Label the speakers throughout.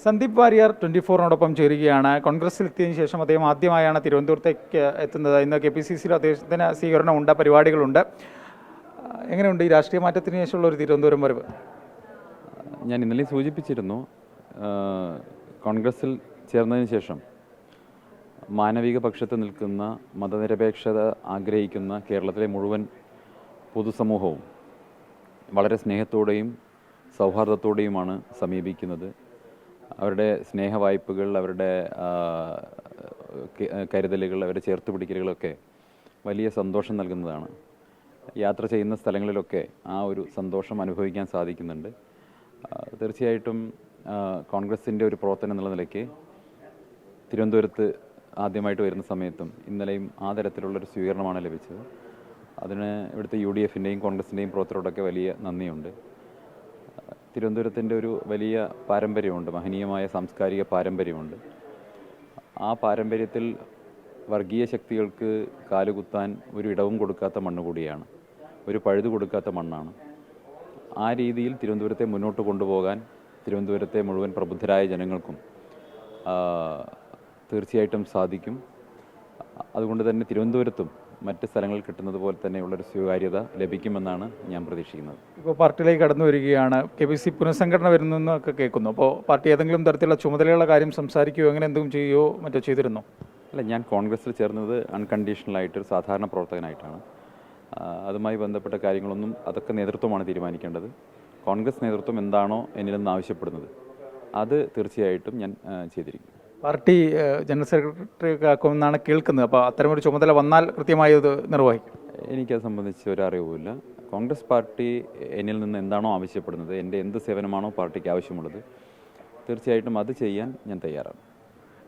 Speaker 1: സന്ദീപ് വാര്യർ 24-നോടൊപ്പം ചേരുകയാണ്. കോൺഗ്രസിൽ എത്തിയതിനു ശേഷം അദ്ദേഹം ആദ്യമായാണ് തിരുവനന്തപുരത്തേക്ക് എത്തുന്നത്. ഇന്ന് KPCC-യിൽ അദ്ദേഹത്തിന് സ്വീകരണമുണ്ട്, പരിപാടികളുണ്ട്. എങ്ങനെയുണ്ട് ഈ രാഷ്ട്രീയ മാറ്റത്തിന് ശേഷമുള്ള ഒരു തിരുവനന്തപുരം വരവ്?
Speaker 2: ഞാൻ ഇന്നലെ സൂചിപ്പിച്ചിരുന്നു, കോൺഗ്രസിൽ ചേർന്നതിന് ശേഷം മാനവിക പക്ഷത്ത് നിൽക്കുന്ന, മതനിരപേക്ഷത ആഗ്രഹിക്കുന്ന കേരളത്തിലെ മുഴുവൻ പൊതുസമൂഹവും വളരെ സ്നേഹത്തോടെയും സൗഹാർദ്ദത്തോടെയുമാണ് സമീപിക്കുന്നത്. അവരുടെ സ്നേഹവായ്പകൾ, അവരുടെ കരുതലുകൾ, അവരുടെ ചേർത്ത് പിടിക്കലുകളൊക്കെ വലിയ സന്തോഷം നൽകുന്നതാണ്. യാത്ര ചെയ്യുന്ന സ്ഥലങ്ങളിലൊക്കെ ആ ഒരു സന്തോഷം അനുഭവിക്കാൻ സാധിക്കുന്നുണ്ട്. തീർച്ചയായിട്ടും കോൺഗ്രസിൻ്റെ ഒരു പ്രവർത്തനം എന്നുള്ള നിലയ്ക്ക് തിരുവനന്തപുരത്ത് ആദ്യമായിട്ട് വരുന്ന സമയത്തും ഇന്നലെയും ആ തരത്തിലുള്ളൊരു സ്വീകരണമാണ് ലഭിച്ചത്. അതിന് ഇവിടുത്തെ UDF-ൻ്റെയും കോൺഗ്രസിൻ്റെയും പ്രവർത്തകരോടൊക്കെ വലിയ നന്ദിയുണ്ട്. തിരുവനന്തപുരത്തിൻ്റെ ഒരു വലിയ പാരമ്പര്യമുണ്ട്, മഹനീയമായ സാംസ്കാരിക പാരമ്പര്യമുണ്ട്. ആ പാരമ്പര്യത്തിൽ വർഗീയ ശക്തികൾക്ക് കാലുകുത്താൻ ഒരു ഇടവും കൊടുക്കാത്ത മണ്ണ് കൂടിയാണ്, ഒരു പഴുതു കൊടുക്കാത്ത മണ്ണാണ്. ആ രീതിയിൽ തിരുവനന്തപുരത്തെ മുന്നോട്ട് കൊണ്ടുപോകാൻ തിരുവനന്തപുരത്തെ മുഴുവൻ പ്രബുദ്ധരായ ജനങ്ങൾക്കും തീർച്ചയായിട്ടും സാധിക്കും. അതുകൊണ്ട് തന്നെ തിരുവനന്തപുരത്തും മറ്റ് സ്ഥലങ്ങളിൽ കിട്ടുന്നത് പോലെ തന്നെയുള്ളൊരു സ്വീകാര്യത ലഭിക്കുമെന്നാണ് ഞാൻ പ്രതീക്ഷിക്കുന്നത്.
Speaker 1: ഇപ്പോൾ പാർട്ടിയിലേക്ക് കടന്നു വരികയാണ്, KPCC പുനഃസംഘടന വരുന്നതെന്നൊക്കെ കേൾക്കുന്നു. അപ്പോൾ പാർട്ടി ഏതെങ്കിലും തരത്തിലുള്ള ചുമതലയുള്ള കാര്യം സംസാരിക്കുകയോ അങ്ങനെ എന്തെങ്കിലും ചെയ്യുകയോ മറ്റോ ചെയ്തിരുന്നോ?
Speaker 2: അല്ല, ഞാൻ കോൺഗ്രസ്സിൽ ചേർന്നത് അൺകണ്ടീഷണലായിട്ടൊരു സാധാരണ പ്രവർത്തകനായിട്ടാണ്. അതുമായി ബന്ധപ്പെട്ട കാര്യങ്ങളൊന്നും അതൊക്കെ നേതൃത്വമാണ് തീരുമാനിക്കേണ്ടത്. കോൺഗ്രസ് നേതൃത്വം എന്താണോ എന്നിൽ നിന്ന് ആവശ്യപ്പെടുന്നത് അത് തീർച്ചയായിട്ടും ഞാൻ ചെയ്തിരിക്കും.
Speaker 1: പാർട്ടി ജനറൽ സെക്രട്ടറി ആക്കുമെന്നാണ് കേൾക്കുന്നത്. അപ്പോൾ അത്തരമൊരു ചുമതല വന്നാൽ കൃത്യമായി അത് നിർവഹിക്കും.
Speaker 2: എനിക്കത് സംബന്ധിച്ച് ഒരറിവുമില്ല. കോൺഗ്രസ് പാർട്ടി എന്നിൽ നിന്ന് എന്താണോ ആവശ്യപ്പെടുന്നത്, എൻ്റെ എന്ത് സേവനമാണോ പാർട്ടിക്ക് ആവശ്യമുള്ളത്, തീർച്ചയായിട്ടും അത് ചെയ്യാൻ ഞാൻ തയ്യാറാണ്.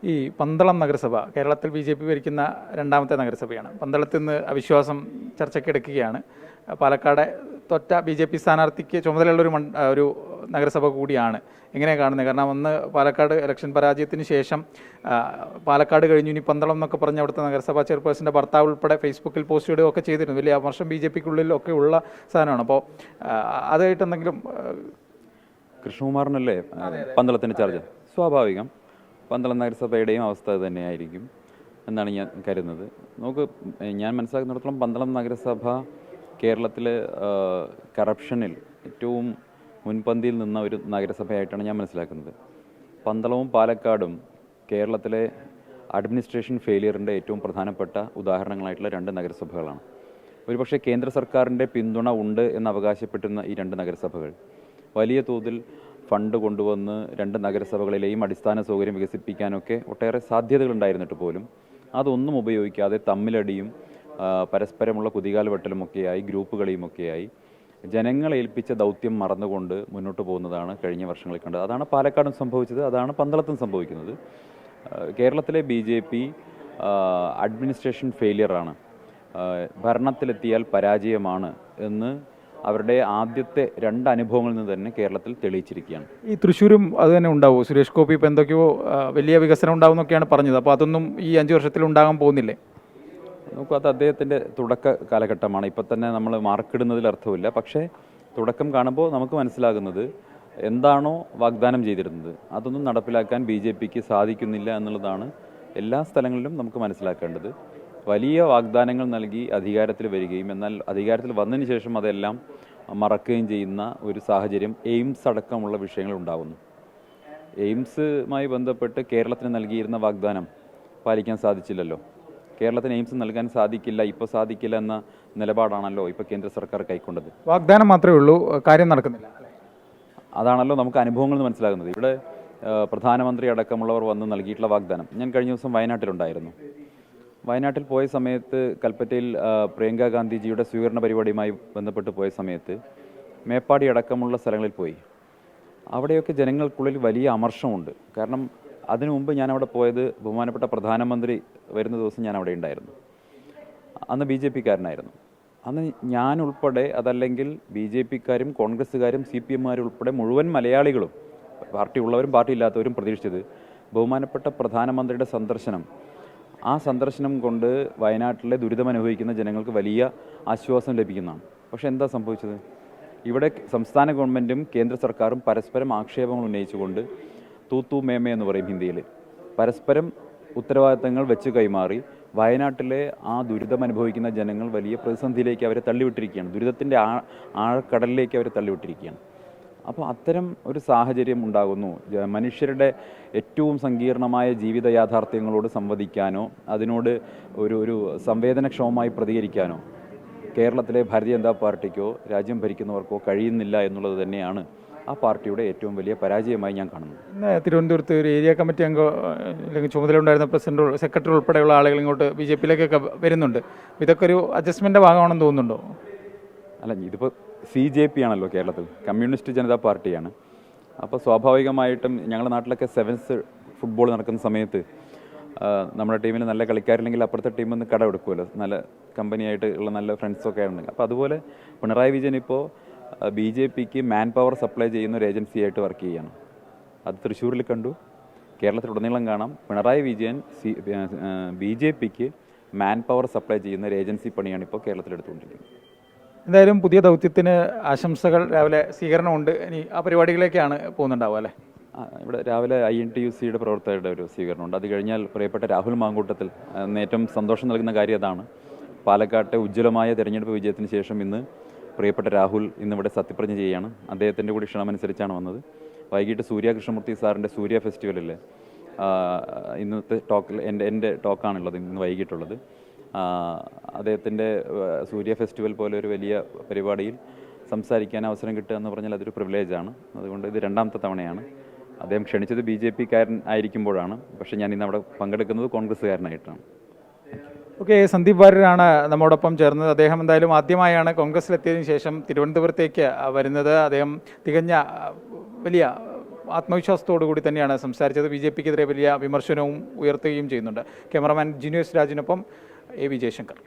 Speaker 1: ഈ പന്തളം നഗരസഭ കേരളത്തിൽ BJP ഭരിക്കുന്ന രണ്ടാമത്തെ നഗരസഭയാണ്. പന്തളത്ത് നിന്ന് അവിശ്വാസം ചർച്ചയ്ക്കെടുക്കുകയാണ്. പാലക്കാട് തൊറ്റ BJP സ്ഥാനാർത്ഥിക്ക് ചുമതലയുള്ളൊരു ഒരു നഗരസഭ കൂടിയാണ്. എങ്ങനെയാണ് കാണുന്നത്? കാരണം അന്ന് പാലക്കാട് ഇലക്ഷൻ പരാജയത്തിന് ശേഷം പാലക്കാട് കഴിഞ്ഞു ഇനി പന്തളം എന്നൊക്കെ പറഞ്ഞ് അവിടുത്തെ നഗരസഭാ ചെയർപേഴ്സൻ്റെ ഭർത്താവ് ഉൾപ്പെടെ ഫേസ്ബുക്കിൽ പോസ്റ്റ് ഇടുകയൊക്കെ ചെയ്തിരുന്നു. വലിയ അമർഷം BJPക്കുള്ളിലൊക്കെ ഉള്ള സാധനമാണ്. അപ്പോൾ അതായിട്ട് എന്തെങ്കിലും
Speaker 2: കൃഷ്ണകുമാറിനല്ലേ പന്തളത്തിൻ്റെ ചാർജ്? സ്വാഭാവികം പന്തളം നഗരസഭയുടെയും അവസ്ഥ തന്നെയായിരിക്കും എന്നാണ് ഞാൻ കരുതുന്നത്. നമുക്ക് ഞാൻ മനസ്സിലാക്കുന്നിടത്തോളം പന്തളം നഗരസഭ കേരളത്തിലെ കറപ്ഷനിൽ ഏറ്റവും മുൻപന്തിയിൽ നിന്ന ഒരു നഗരസഭയായിട്ടാണ് ഞാൻ മനസ്സിലാക്കുന്നത്. പന്തളവും പാലക്കാടും കേരളത്തിലെ അഡ്മിനിസ്ട്രേഷൻ ഫെയിലിയറിൻ്റെ ഏറ്റവും പ്രധാനപ്പെട്ട ഉദാഹരണങ്ങളായിട്ടുള്ള രണ്ട് നഗരസഭകളാണ്. ഒരുപക്ഷെ കേന്ദ്ര സർക്കാരിൻ്റെ പിന്തുണ ഉണ്ട് എന്ന് അവകാശപ്പെട്ടിരുന്ന ഈ രണ്ട് നഗരസഭകൾ വലിയ തോതിൽ ഫണ്ട് കൊണ്ടുവന്ന് രണ്ട് നഗരസഭകളിലെയും അടിസ്ഥാന സൗകര്യം വികസിപ്പിക്കാനൊക്കെ ഒട്ടേറെ സാധ്യതകളുണ്ടായിരുന്നിട്ട് പോലും അതൊന്നും ഉപയോഗിക്കാതെ തമ്മിലടിയും പരസ്പരമുള്ള കുതികാൽ വെട്ടലുമൊക്കെയായി, ഗ്രൂപ്പുകളിയുമൊക്കെയായി ജനങ്ങളെ ഏൽപ്പിച്ച ദൗത്യം മറന്നുകൊണ്ട് മുന്നോട്ട് പോകുന്നതാണ് കഴിഞ്ഞ വർഷങ്ങളിൽ കണ്ടത്. അതാണ് പാലക്കാടും സംഭവിച്ചത്, അതാണ് പന്തളത്തും സംഭവിക്കുന്നത്. കേരളത്തിലെ BJP അഡ്മിനിസ്ട്രേഷൻ ഫെയിലിയറാണ്, ഭരണത്തിലെത്തിയാൽ പരാജയമാണ് എന്ന് അവരുടെ ആദ്യത്തെ രണ്ട് അനുഭവങ്ങളിൽ നിന്ന് തന്നെ കേരളത്തിൽ തെളിയിച്ചിരിക്കുകയാണ്.
Speaker 1: ഈ തൃശ്ശൂരും അത് തന്നെ ഉണ്ടാവുമോ? സുരേഷ് ഗോപി ഇപ്പോൾ എന്തൊക്കെയോ വലിയ വികസനം ഉണ്ടാവും എന്നൊക്കെയാണ് പറഞ്ഞത്. അപ്പോൾ അതൊന്നും ഈ 5 വർഷത്തിൽ ഉണ്ടാകാൻ പോകുന്നില്ലേ?
Speaker 2: നോക്കൂ, അത് അദ്ദേഹത്തിൻ്റെ തുടക്ക കാലഘട്ടമാണ്. ഇപ്പം തന്നെ നമ്മൾ മാർക്കിടുന്നതിൽ അർത്ഥമില്ല. പക്ഷേ തുടക്കം കാണുമ്പോൾ നമുക്ക് മനസ്സിലാകുന്നത് എന്താണോ വാഗ്ദാനം ചെയ്തിരുന്നത് അതൊന്നും നടപ്പിലാക്കാൻ BJPക്ക് സാധിക്കുന്നില്ല എന്നുള്ളതാണ് എല്ലാ സ്ഥലങ്ങളിലും നമുക്ക് മനസ്സിലാക്കേണ്ടത്. വലിയ വാഗ്ദാനങ്ങൾ നൽകി അധികാരത്തിൽ വരികയും എന്നാൽ അധികാരത്തിൽ വന്നതിന് ശേഷം അതെല്ലാം മറക്കുകയും ചെയ്യുന്ന ഒരു സാഹചര്യം എയിംസ് അടക്കമുള്ള വിഷയങ്ങൾ ഉണ്ടാകുന്നു. എയിംസുമായി ബന്ധപ്പെട്ട് കേരളത്തിന് നൽകിയിരുന്ന വാഗ്ദാനം പാലിക്കാൻ സാധിച്ചില്ലല്ലോ. കേരളത്തിന് എയിംസ് നൽകാൻ സാധിക്കില്ല, ഇപ്പോൾ സാധിക്കില്ല എന്ന നിലപാടാണല്ലോ ഇപ്പോൾ കേന്ദ്ര സർക്കാർ കൈക്കൊണ്ടത്.
Speaker 1: വാഗ്ദാനം മാത്രമേ ഉള്ളൂ, കാര്യം നടക്കുന്നില്ല.
Speaker 2: അതാണല്ലോ നമുക്ക് അനുഭവങ്ങൾ നിന്ന് മനസ്സിലാകുന്നത്. ഇവിടെ പ്രധാനമന്ത്രി അടക്കമുള്ളവർ വന്ന് നൽകിയിട്ടുള്ള വാഗ്ദാനം, ഞാൻ കഴിഞ്ഞ ദിവസം വയനാട്ടിലുണ്ടായിരുന്നു. വയനാട്ടിൽ പോയ സമയത്ത് കൽപ്പറ്റയിൽ പ്രിയങ്ക ഗാന്ധിജിയുടെ സ്വീകരണ പരിപാടിയുമായി ബന്ധപ്പെട്ട് പോയ സമയത്ത് മേപ്പാടി അടക്കമുള്ള സ്ഥലങ്ങളിൽ പോയി. അവിടെയൊക്കെ ജനങ്ങൾക്കുള്ളിൽ വലിയ അമർഷമുണ്ട്. കാരണം അതിനു മുമ്പ് ഞാൻ അവിടെ പോയത് ബഹുമാനപ്പെട്ട പ്രധാനമന്ത്രി വരുന്ന ദിവസം ഞാൻ അവിടെ ഉണ്ടായിരുന്നു. അന്ന് BJPക്കാരനായിരുന്നു. അന്ന് ഞാൻ ഉൾപ്പെടെ, അതല്ലെങ്കിൽ BJPക്കാരും കോൺഗ്രസ്സുകാരും CPMമാരും ഉൾപ്പെടെ മുഴുവൻ മലയാളികളും, പാർട്ടി ഉള്ളവരും പാർട്ടി ഇല്ലാത്തവരും പ്രതീക്ഷിച്ചത് ബഹുമാനപ്പെട്ട പ്രധാനമന്ത്രിയുടെ സന്ദർശനം, ആ സന്ദർശനം കൊണ്ട് വയനാട്ടിലെ ദുരിതമനുഭവിക്കുന്ന ജനങ്ങൾക്ക് വലിയ ആശ്വാസം ലഭിക്കുന്നതാണ്. പക്ഷേ എന്താ സംഭവിച്ചത്? ഇവിടെ സംസ്ഥാന ഗവൺമെൻറ്റും കേന്ദ്ര സർക്കാരും പരസ്പരം ആക്ഷേപങ്ങൾ ഉന്നയിച്ചുകൊണ്ട് തൂത്തു മേമേ എന്ന് പറയും ഹിന്ദിയിൽ. പരസ്പരം ഉത്തരവാദിത്തങ്ങൾ വെച്ച് കൈമാറി വയനാട്ടിലെ ആ ദുരിതം അനുഭവിക്കുന്ന ജനങ്ങൾ വലിയ പ്രതിസന്ധിയിലേക്ക് അവരെ തള്ളിവിട്ടിരിക്കുകയാണ്. ദുരിതത്തിൻ്റെ ആഴക്കടലിലേക്ക് അവരെ തള്ളിവിട്ടിരിക്കുകയാണ്. അപ്പോൾ അത്തരം ഒരു സാഹചര്യം ഉണ്ടാകുന്നു. മനുഷ്യരുടെ ഏറ്റവും സങ്കീർണമായ ജീവിത യാഥാർത്ഥ്യങ്ങളോട് സംവദിക്കാനോ അതിനോട് ഒരു സംവേദനക്ഷമമായി പ്രതികരിക്കാനോ കേരളത്തിലെ ഭാരതീയ ജനതാ പാർട്ടിക്കോ രാജ്യം ഭരിക്കുന്നവർക്കോ കഴിയുന്നില്ല എന്നുള്ളത് തന്നെയാണ് ആ പാർട്ടിയുടെ ഏറ്റവും വലിയ പരാജയമായി ഞാൻ കാണുന്നു.
Speaker 1: ഇന്ന് തിരുവനന്തപുരത്ത് ഒരു ഏരിയ കമ്മിറ്റി അംഗം അല്ലെങ്കിൽ ചുമതലയുണ്ടായിരുന്ന പ്രസിഡന്റ്, സെക്രട്ടറി ഉൾപ്പെടെയുള്ള ആളുകൾ ഇങ്ങോട്ട് BJP-യിലേക്കൊക്കെ വരുന്നുണ്ട്. ഇതൊക്കെ ഒരു അഡ്ജസ്റ്റ്മെൻ്റ് ഭാഗമാണെന്ന് തോന്നുന്നുണ്ടോ?
Speaker 2: അല്ല, ഇതിപ്പോൾ CJP ആണല്ലോ കേരളത്തിൽ, കമ്മ്യൂണിസ്റ്റ് ജനതാ പാർട്ടിയാണ്. അപ്പോൾ സ്വാഭാവികമായിട്ടും ഞങ്ങളുടെ നാട്ടിലൊക്കെ സെവൻസ് ഫുട്ബോൾ നടക്കുന്ന സമയത്ത് നമ്മുടെ ടീമിൽ നല്ല കളിക്കാരില്ലെങ്കിൽ അപ്പുറത്തെ ടീമിൽ നിന്ന് കടമെടുക്കുമല്ലോ, നല്ല കമ്പനിയായിട്ട് ഉള്ള നല്ല ഫ്രണ്ട്സൊക്കെ ഉണ്ട്. അപ്പോൾ അതുപോലെ പിണറായി വിജയൻ ഇപ്പോൾ BJP-ക്ക് മാൻ പവർ സപ്ലൈ ചെയ്യുന്ന ഒരു ഏജൻസിയായിട്ട് വർക്ക് ചെയ്യുകയാണ്. അത് തൃശ്ശൂരിൽ കണ്ടു, കേരളത്തിലുടനീളം കാണാം. പിണറായി വിജയൻ BJP-ക്ക് മാൻ പവർ സപ്ലൈ ചെയ്യുന്ന ഒരു ഏജൻസി പണിയാണ് ഇപ്പോൾ കേരളത്തിലെടുത്തുകൊണ്ടിരിക്കുന്നത്.
Speaker 1: എന്തായാലും പുതിയ ദൗത്യത്തിന് ആശംസകൾ. രാവിലെ സ്വീകരണമുണ്ട്, ഇനി ആ പരിപാടികളിലേക്കാണ് പോകുന്നുണ്ടാവുക അല്ലേ?
Speaker 2: ഇവിടെ രാവിലെ INTUC-യുടെ പ്രവർത്തകരുടെ ഒരു സ്വീകരണമുണ്ട്. അത് കഴിഞ്ഞാൽ പ്രിയപ്പെട്ട രാഹുൽ മാങ്കൂട്ടത്തിൽ, ഏറ്റവും സന്തോഷം നൽകുന്ന കാര്യം അതാണ്. പാലക്കാട്ടെ ഉജ്ജ്വലമായ തെരഞ്ഞെടുപ്പ് വിജയത്തിന് ശേഷം ഇന്ന് പ്രിയപ്പെട്ട രാഹുൽ ഇന്നിവിടെ സത്യപ്രതിജ്ഞ ചെയ്യുകയാണ്. അദ്ദേഹത്തിൻ്റെ കൂടി ക്ഷണമനുസരിച്ചാണ് വന്നത്. വൈകിട്ട് സൂര്യ കൃഷ്ണമൂർത്തി സാറിൻ്റെ സൂര്യ ഫെസ്റ്റിവലിൽ ഇന്നത്തെ ടോക്കിൽ എൻ്റെ ടോക്കാണുള്ളത്, ഇന്ന് വൈകിട്ടുള്ളത്. അദ്ദേഹത്തിൻ്റെ സൂര്യ ഫെസ്റ്റിവൽ പോലെ ഒരു വലിയ പരിപാടിയിൽ സംസാരിക്കാൻ അവസരം കിട്ടുക എന്ന് പറഞ്ഞാൽ അതൊരു പ്രിവിലേജാണ്. അതുകൊണ്ട് ഇത് രണ്ടാമത്തെ തവണയാണ്. അദ്ദേഹം ക്ഷണിച്ചത് BJP-കാരൻ ആയിരിക്കുമ്പോഴാണ്, പക്ഷേ ഞാൻ ഇന്ന് അവിടെ പങ്കെടുക്കുന്നത് കോൺഗ്രസ്സുകാരനായിട്ടാണ്.
Speaker 1: ഓക്കെ, സന്ദീപ് വാര്യരാണ് നമ്മോടൊപ്പം ചേർന്നത്. അദ്ദേഹം എന്തായാലും ആദ്യമായാണ് കോൺഗ്രസ്സിലെത്തിയതിനു ശേഷം തിരുവനന്തപുരത്തേക്ക് വരുന്നത്. അദ്ദേഹം തികഞ്ഞ വലിയ ആത്മവിശ്വാസത്തോടു കൂടി തന്നെയാണ് സംസാരിച്ചത്. BJP-ക്കെതിരെ വലിയ വിമർശനവും ഉയർത്തുകയും ചെയ്യുന്നുണ്ട്. ക്യാമറമാൻ ജിനേഷ് രാജിനൊപ്പം AV ജയശങ്കർ.